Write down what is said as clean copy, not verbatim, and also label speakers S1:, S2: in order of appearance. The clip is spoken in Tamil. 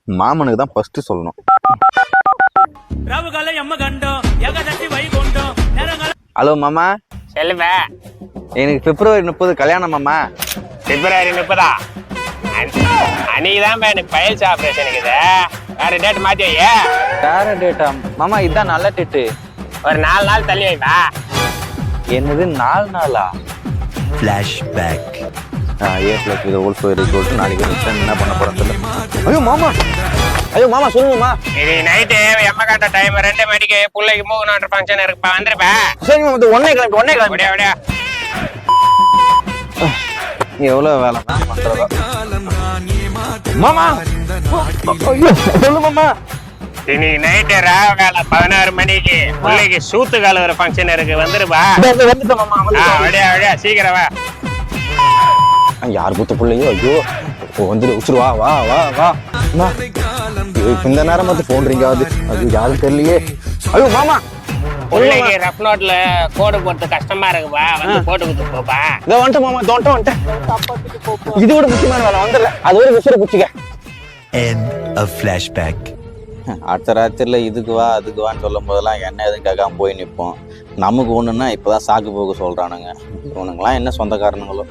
S1: மாமனுக்கு தான் ஃபர்ஸ்ட் சொல்லணும். ஹலோ மாமா.
S2: சொல்லுப்ப.
S1: எனக்கு பிப்ரவரி 30 கல்யாணம் மாமா.
S2: பிப்ரவரி 30 அன்னைக்குதான் எனக்கு பயில்ஸ் ஆபரேஷன் இருக்குது. வேற டேட் மாத்தி வை.
S1: வேற டேட்டா மாமா? இதுதான் நல்ல டேட்டு.
S2: ஒரு 4 நாள் தள்ளி வைப்பா.
S1: என்னது 4 நாளா?
S3: Flashback.
S1: நாளைக்கு என்ன பண்ண போறேன்னு சொல்லு. ஐயோ மாமா, ஐயோ மாமா சொல்லுங்கம்மா.
S2: இது நைட்டு எம்ம காட்ட டைம் 2 மணிக்கு பிள்ளைக்கு மூணு ஃபங்க்ஷன் இருக்குப்பா, வந்துருப்பா.
S1: சரி மாமா, ஒன்னே கிளம்பி
S2: அப்படியா?
S1: எவ்வளவு வேலை மாமா. ஐயோ சொல்லு மாமா.
S2: இன்னைக்கு நைட்டு ராவ கால 16 மணிக்கு பிள்ளைக்கு சூத்து கால ஒரு ஃபங்க்ஷன் இருக்கு, வந்துருப்பா.
S1: வந்துட்டேன் மாமா.
S2: அப்படியா சீக்கிரம் வா.
S1: யார் புத்த பிள்ளையோ? ஐயோ வந்துடு உச்சுரு. வா வா வா வா. இந்த நேரம் பார்த்து போன் ரிங் ஆகுது. அது யாரும் தெரியலையே. ஐயோ மாமா,
S2: பிள்ளைக்கு ரஃப் நோட்ல கோடு போட்டு கஷ்டமா இருக்குப்பா, வந்து போட்டு கொடுத்து போப்பா.
S1: இதோ வந்துட்டேன் மாமா, வந்துட்டேன். இது கூட முக்கியமான வேலை வந்துடல. அது ஒரு விஷயம் பிடிச்சிக்க.
S3: End of flashback.
S1: அடுத்த ராத்திரில இதுக்கு வா அதுக்கு வான்னு சொல்லும் போதெல்லாம் என்ன எதுவும் கேட்காம போய் நிற்போம். நமக்கு ஒண்ணுன்னா இப்பதான் சாக்கு போக்கு சொல்றானுங்க. இவனுங்களாம் என்ன சொந்தக்காரனுங்களோ.